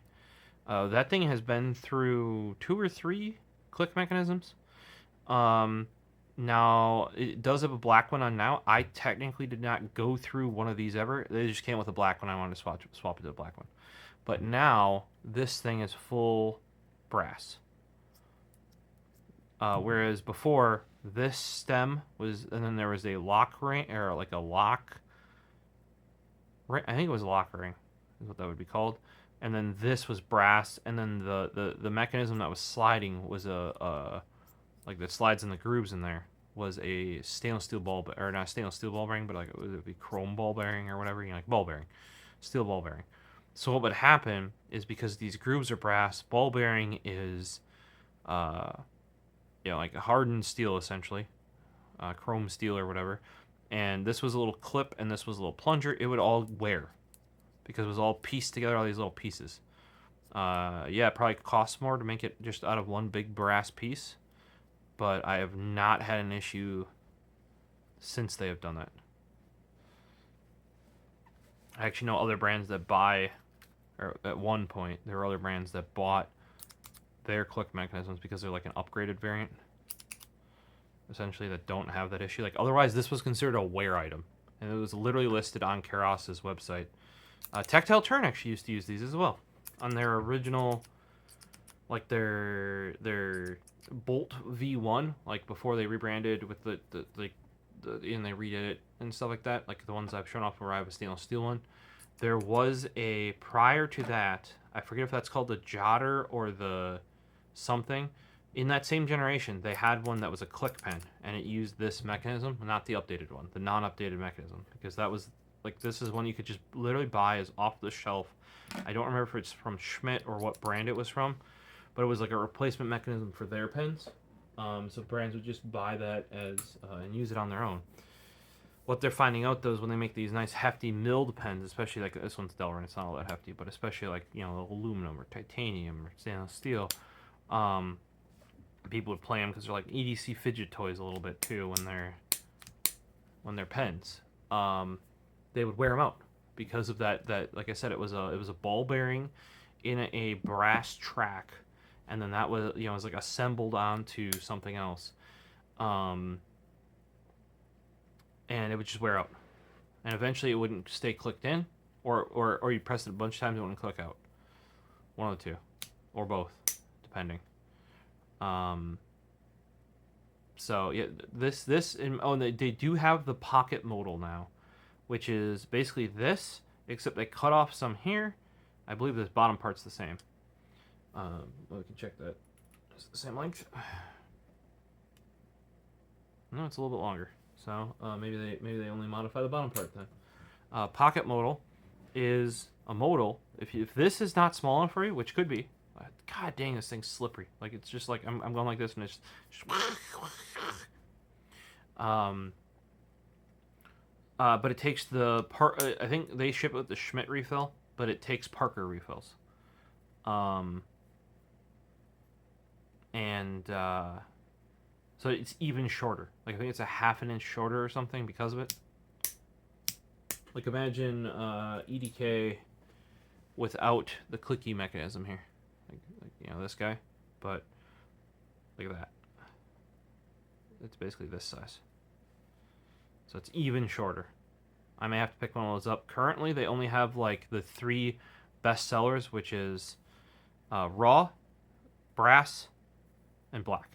That thing has been through 2 or 3 click mechanisms. Now it does have a black one on now. I technically did not go through one of these ever. They just came with a black one. I wanted to swap it to a black one. But now this thing is full brass. Whereas before this stem was, and then there was a lock ring or like a lock. I think it was a lock ring, is what that would be called. And then this was brass, and then the mechanism that was sliding was like the slides and the grooves in there was a stainless steel ball, or not stainless steel ball bearing, but like it would be chrome ball bearing or whatever, like ball bearing, steel ball bearing. So what would happen is because these grooves are brass, ball bearing is, like a hardened steel essentially, chrome steel or whatever. And this was a little clip, and this was a little plunger. It would all wear because it was all pieced together, all these little pieces. It probably costs more to make it just out of one big brass piece, but I have not had an issue since they have done that. I actually know other brands that buy, or at one point, there were other brands that bought their click mechanisms because they're like an upgraded variant, essentially, that don't have that issue. Like otherwise, this was considered a wear item, and it was literally listed on Keras's website. Tactile Turn actually used to use these as well on their original, like their Bolt V1, like before they rebranded with the and they redid it and stuff like that. Like the ones I've shown off where I have a stainless steel one. There was a prior to that. I forget if that's called the Jotter or the something. In that same generation, they had one that was a click pen, and it used this mechanism, not the updated one, the non-updated mechanism, because that was like, this is one you could just literally buy as off the shelf. I don't remember if it's from Schmidt or what brand it was from, but it was like a replacement mechanism for their pens. So brands would just buy that as and use it on their own. What they're finding out though is when they make these nice hefty milled pens, especially like this one's Delrin, it's not all that hefty, but especially like aluminum or titanium or stainless steel, people would play them because they're like EDC fidget toys a little bit too when they're pens. They would wear them out because of that like I said, it was a ball bearing in a brass track, and then that was, you know, was like assembled onto something else, and it would just wear out, and eventually it wouldn't stay clicked in, or you press it a bunch of times, it wouldn't click out. One of the two, or both, depending. So yeah, and they do have the pocket modal now, which is basically this, except they cut off some here. I believe this bottom part's the same. We can check that. It's the same length. No, it's a little bit longer. So maybe they only modify the bottom part then. Pocket modal is a modal. If this is not small enough for you, which could be, God dang, this thing's slippery. Like it's just like I'm going like this and it's just but it takes the part. I think they ship it with the Schmidt refill, but it takes Parker refills. And so it's even shorter. Like I think it's a half an inch shorter or something because of it. Like imagine EDK without the clicky mechanism here, like you know this guy, but look at that. It's basically this size. So it's even shorter. I may have to pick one of those up. Currently, they only have like the 3 best sellers, which is raw, brass, and black.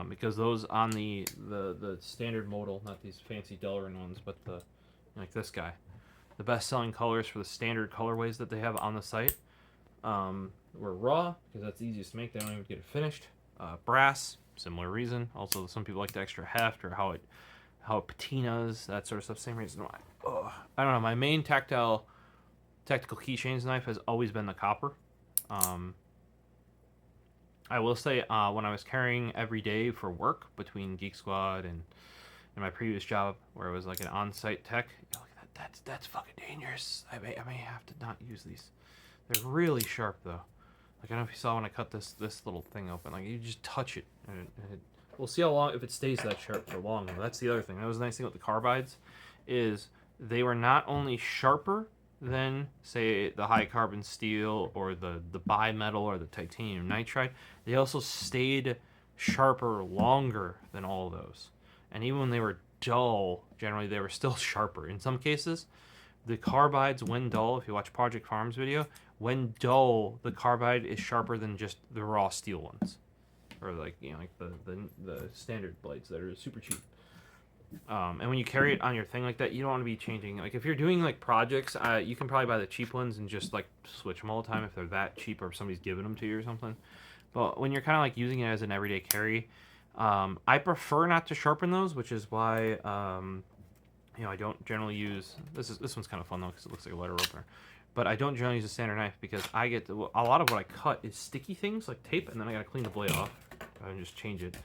Because those on the standard modal, not these fancy Delrin ones, but the like this guy, the best selling colors for the standard colorways that they have on the site were raw because that's the easiest to make. They don't even get it finished. Brass, similar reason. Also, some people like the extra heft or how it patinas, that sort of stuff. Same reason why. I don't know. My main tactical keychains knife has always been the copper. I will say when I was carrying every day for work between Geek Squad and my previous job where it was like an on-site tech, look at that, that's fucking dangerous. I may have to not use these. They're really sharp though. Like I don't know if you saw when I cut this little thing open. Like you just touch it, and we'll see how long if it stays that sharp for long. That's the other thing. That was the nice thing with the carbides, is they were not only sharper than say the high carbon steel or the bimetal or the titanium nitride, they also stayed sharper longer than all those. And even when they were dull, generally they were still sharper. In some cases, the carbides, when dull, if you watch Project Farm's video, when dull, the carbide is sharper than just the raw steel ones, or like you know, like the standard blades that are super cheap. And when you carry it on your thing like that, you don't want to be changing. Like if you're doing like projects, you can probably buy the cheap ones and just like switch them all the time if they're that cheap or if somebody's giving them to you or something. But when you're kind of like using it as an everyday carry, I prefer not to sharpen those, which is why you know I don't generally use this one's kind of fun though because it looks like a letter opener. But I don't generally use a standard knife because I get a lot of what I cut is sticky things like tape, and then I gotta clean the blade off and just change it.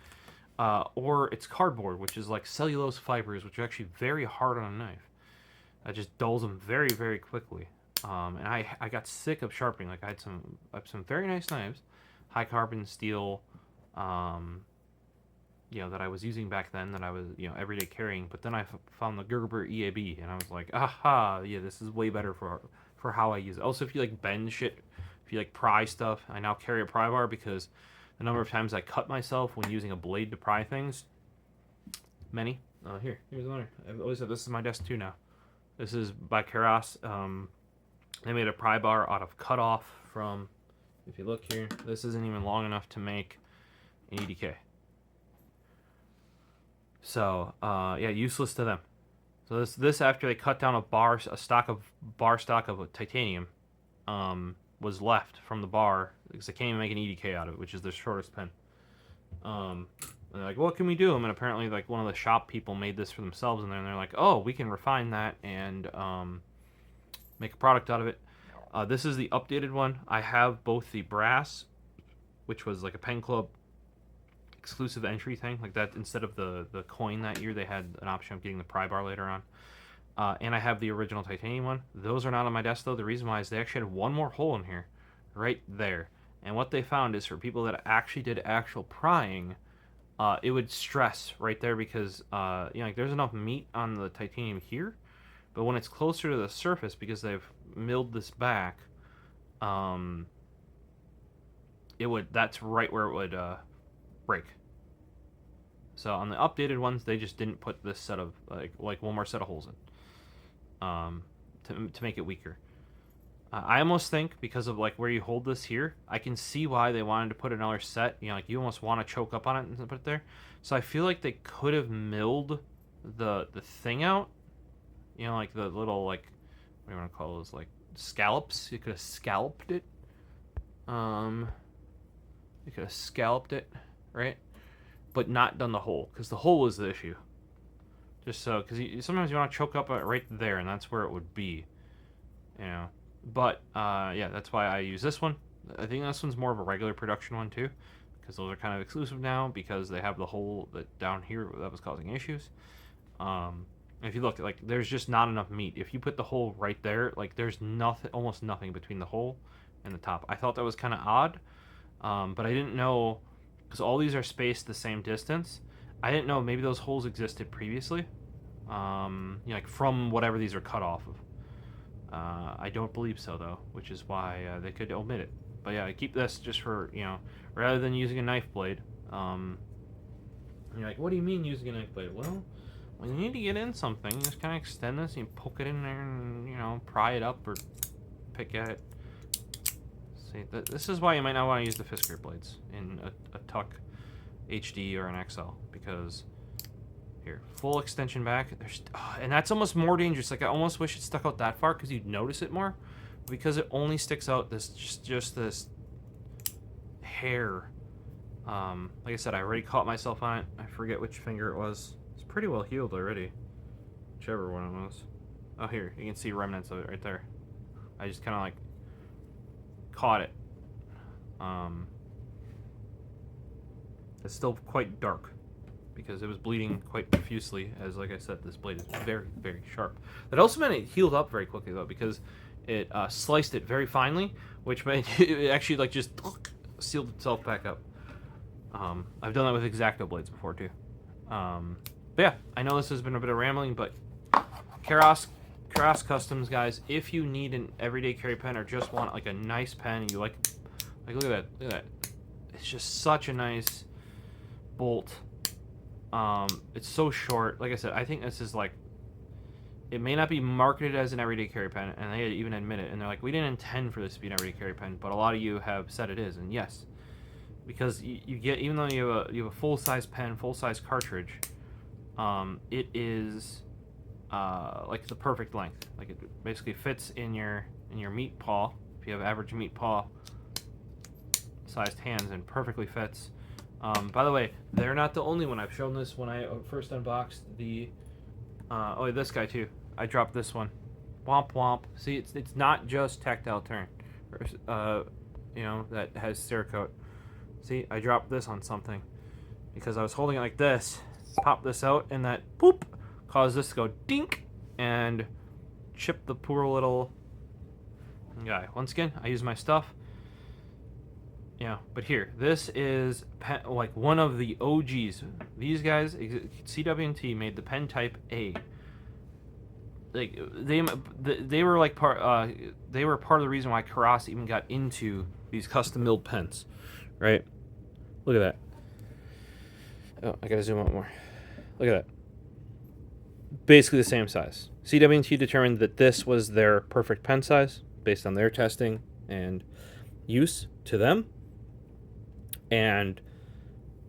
Or it's cardboard, which is like cellulose fibers, which are actually very hard on a knife. That just dulls them very, very quickly. And I got sick of sharpening. Like I had some very nice knives, high carbon steel, you know, that I was using back then that I was, you know, everyday carrying. But then I found the Gerber EAB, and I was like, aha, yeah, this is way better for how I use it. Also, if you like bend shit, if you like pry stuff, I now carry a pry bar because the number of times I cut myself when using a blade to pry things, many. Here's another. I've always said this is my desk too now. This is by Keras. They made a pry bar out of cutoff from, if you look here, this isn't even long enough to make an EDK. So, yeah, useless to them. So this after they cut down bar stock of titanium, was left from the bar because they can't even make an EDK out of it, which is their shortest pen. And they're like, what can we do? And apparently, like one of the shop people made this for themselves, and they're like, oh, we can refine that and make a product out of it. This is the updated one. I have both the brass, which was like a pen club exclusive entry thing like that. Instead of the coin that year, they had an option of getting the pry bar later on. And I have the original titanium one. Those are not on my desk though. The reason why is they actually had one more hole in here, right there. And what they found is for people that actually did actual prying, it would stress right there because you know, like there's enough meat on the titanium here, but when it's closer to the surface because they've milled this back, that's right where it would break. So on the updated ones, they just didn't put this set of like one more set of holes in, to make it weaker. I almost think because of like where you hold this here, I can see why they wanted to put another set. You know, like you almost want to choke up on it and put it there. So I feel like they could have milled the thing out. You know, like the little like what do you want to call those, like scallops? You could have scalloped it. You could have scalloped it, right? But not done the hole, because the hole is the issue. Just so, because sometimes you want to choke up right there, and that's where it would be. You know. But, yeah, that's why I use this one. I think this one's more of a regular production one, too. Because those are kind of exclusive now, because they have the hole that down here that was causing issues. If you look, like, there's just not enough meat. If you put the hole right there, like, there's nothing, almost nothing between the hole and the top. I thought that was kind of odd, but I didn't know, because all these are spaced the same distance. I didn't know maybe those holes existed previously, you know, like from whatever these are cut off of. I don't believe so, though, which is why they could omit it. But yeah, I keep this just for, you know, rather than using a knife blade. You're like, what do you mean using a knife blade? Well, when you need to get in something, you just kind of extend this and you poke it in there and, you know, pry it up or pick at it. See, this is why you might not want to use the Fisker blades in a Tuck HD or an XL, because here, full extension back. And that's almost more dangerous. Like, I almost wish it stuck out that far because you'd notice it more. Because it only sticks out this just this hair. Like I said, I already caught myself on it. I forget which finger it was. It's pretty well healed already. Whichever one it was. Oh, here. You can see remnants of it right there. I just kind of, like, caught it. It's still quite dark, because it was bleeding quite profusely, as, like I said, this blade is very, very sharp. That also meant it healed up very quickly, though, because it sliced it very finely, which made it actually, like, just sealed itself back up. I've done that with X-Acto blades before, too. But yeah, I know this has been a bit of rambling, but Kustoms, guys, if you need an everyday carry pen or just want, like, a nice pen, you like look at that. It's just such a nice bolt. It's so short. Like I said, I think this is like, it may not be marketed as an everyday carry pen, and they even admit it, and they're like, we didn't intend for this to be an everyday carry pen, but a lot of you have said it is, and yes, because you get, even though you have a full-size pen, full-size cartridge, it is like the perfect length. Like, it basically fits in your meat paw. If you have average meat paw sized hands, and perfectly fits. By the way, they're not the only one. I've shown this when I first unboxed the this guy too. I dropped this one. Womp womp. See, it's not just tactile turn, you know, that has Cerakote. See, I dropped this on something because I was holding it like this, pop this out, and that boop caused this to go dink and chip the poor little guy. Once again, I use my stuff. Yeah, but here, this is like one of the OGs. These guys, CW&T, made the pen type A. Like, they were like they were part of the reason why Kustoms even got into these custom milled pens, right? Look at that. Oh, I gotta zoom out more. Look at that. Basically the same size. CW&T determined that this was their perfect pen size based on their testing and use to them. And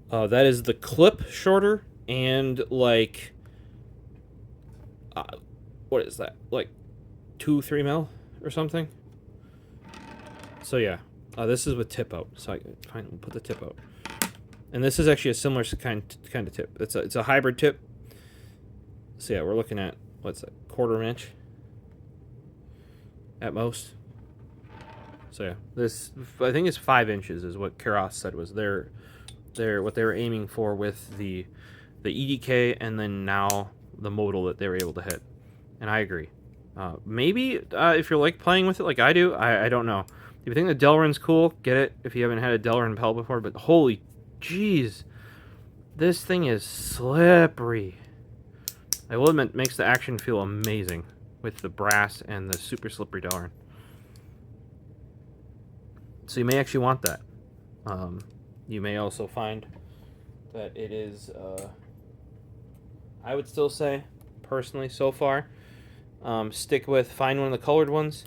that is the clip shorter and, like, what is that? Like 2-3 mil or something? So yeah, this is with tip out. So we'll put the tip out. And this is actually a similar kind of tip. It's a hybrid tip. So yeah, we're looking at, what's that, 1/4 inch at most. So yeah, this, I think it's 5 inches is what Kustoms said was their what they were aiming for with the EDK, and then now the modal that they were able to hit. And I agree. Maybe if you're like playing with it like I do, I don't know. If you think the Delrin's cool, get it if you haven't had a Delrin Pel before, but holy jeez, this thing is slippery. I will admit, it makes the action feel amazing with the brass and the super slippery Delrin. So you may actually want that. You may also find that it is, I would still say, personally, so far, stick with, find one of the colored ones.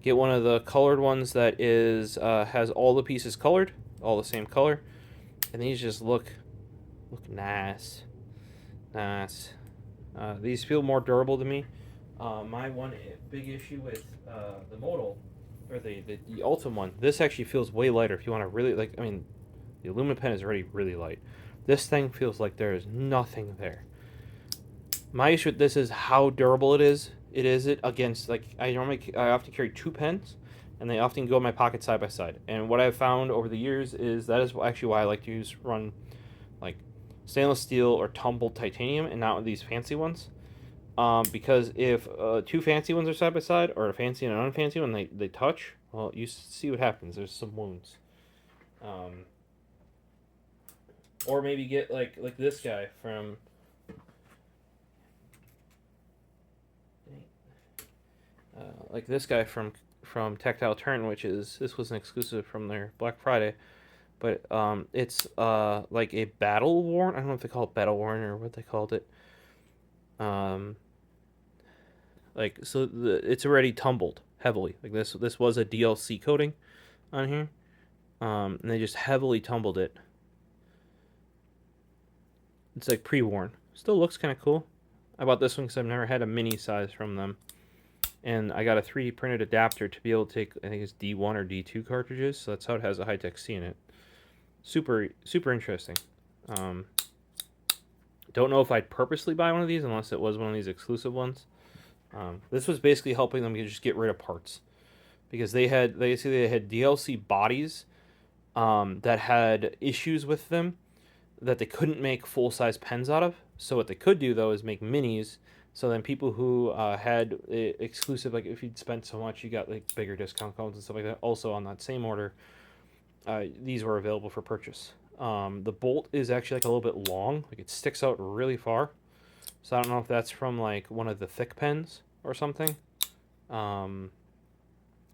Get one of the colored ones that is has all the pieces colored, all the same color, and these just look nice, nice. These feel more durable to me. My one big issue with the Modal, or the Ultim one, this actually feels way lighter. If you want to really like, I mean, the aluminum pen is already really light. This thing feels like there is nothing there. My issue with this is how durable it is. It against, like, I often carry two pens, and they often go in my pocket side by side. And what I've found over the years is that is actually why I like to run like stainless steel or tumbled titanium and not these fancy ones. Because if two fancy ones are side by side, or a fancy and an unfancy one, they touch, well, you see what happens. There's some wounds. Or maybe get like this guy from Tactile Turn, which is, this was an exclusive from their Black Friday, but it's like a battle worn. I don't know if they call it battle worn or what they called it. It's already tumbled heavily. Like this was a DLC coating on here, and they just heavily tumbled it. It's like pre-worn. Still looks kind of cool. I bought this one because I've never had a mini size from them. And I got a 3D printed adapter to be able to take, I think it's D1 or D2 cartridges. So that's how it has a high-tech C in it. Super, super interesting. Don't know if I'd purposely buy one of these unless it was one of these exclusive ones. This was basically helping them just get rid of parts. Because they had DLC bodies that had issues with them that they couldn't make full-size pens out of. So what they could do, though, is make minis. So then people who had exclusive, like if you'd spent so much, you got like bigger discount codes and stuff like that. Also on that same order, these were available for purchase. The bolt is actually like a little bit long. Like it sticks out really far. So I don't know if that's from like one of the thick pens or something. Either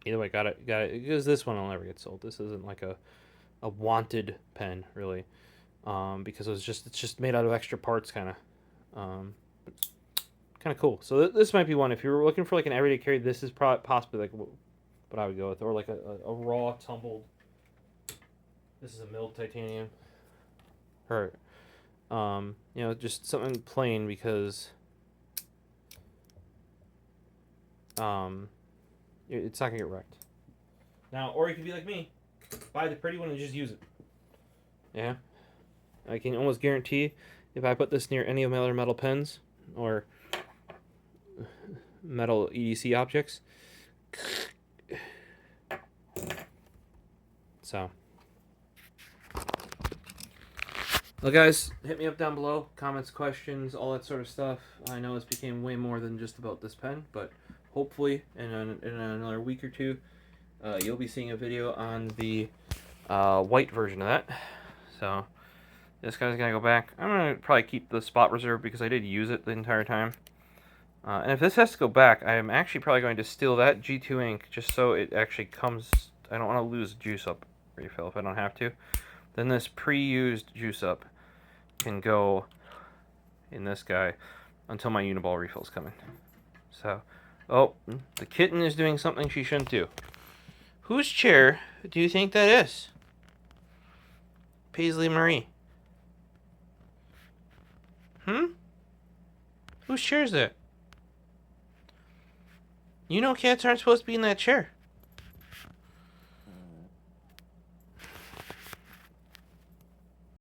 way, got it. Because this one will never get sold. This isn't like a wanted pen, really. Because it's just made out of extra parts, kind of. Kind of cool. So this might be one. If you're looking for like an everyday carry, this is possibly like what I would go with, or like a raw tumbled. This is a milled titanium. Or, just something plain because it's not gonna get wrecked. Now, or you could be like me, buy the pretty one and just use it. Yeah, I can almost guarantee if I put this near any of my other metal pens or metal EDC objects. So, well, guys, hit me up down below. Comments, questions, all that sort of stuff. I know this became way more than just about this pen, but hopefully in another week or two, you'll be seeing a video on the white version of that. So, this guy's gonna go back. I'm gonna probably keep the spot reserve because I did use it the entire time. And if this has to go back, I am actually probably going to steal that G2 ink just so it actually comes. I don't want to lose juice up refill if I don't have to. Then this pre-used juice up can go in this guy until my Uniball refill's coming. So, oh, the kitten is doing something she shouldn't do. Whose chair do you think that is? Paisley Marie. Whose chair is that? You know cats aren't supposed to be in that chair.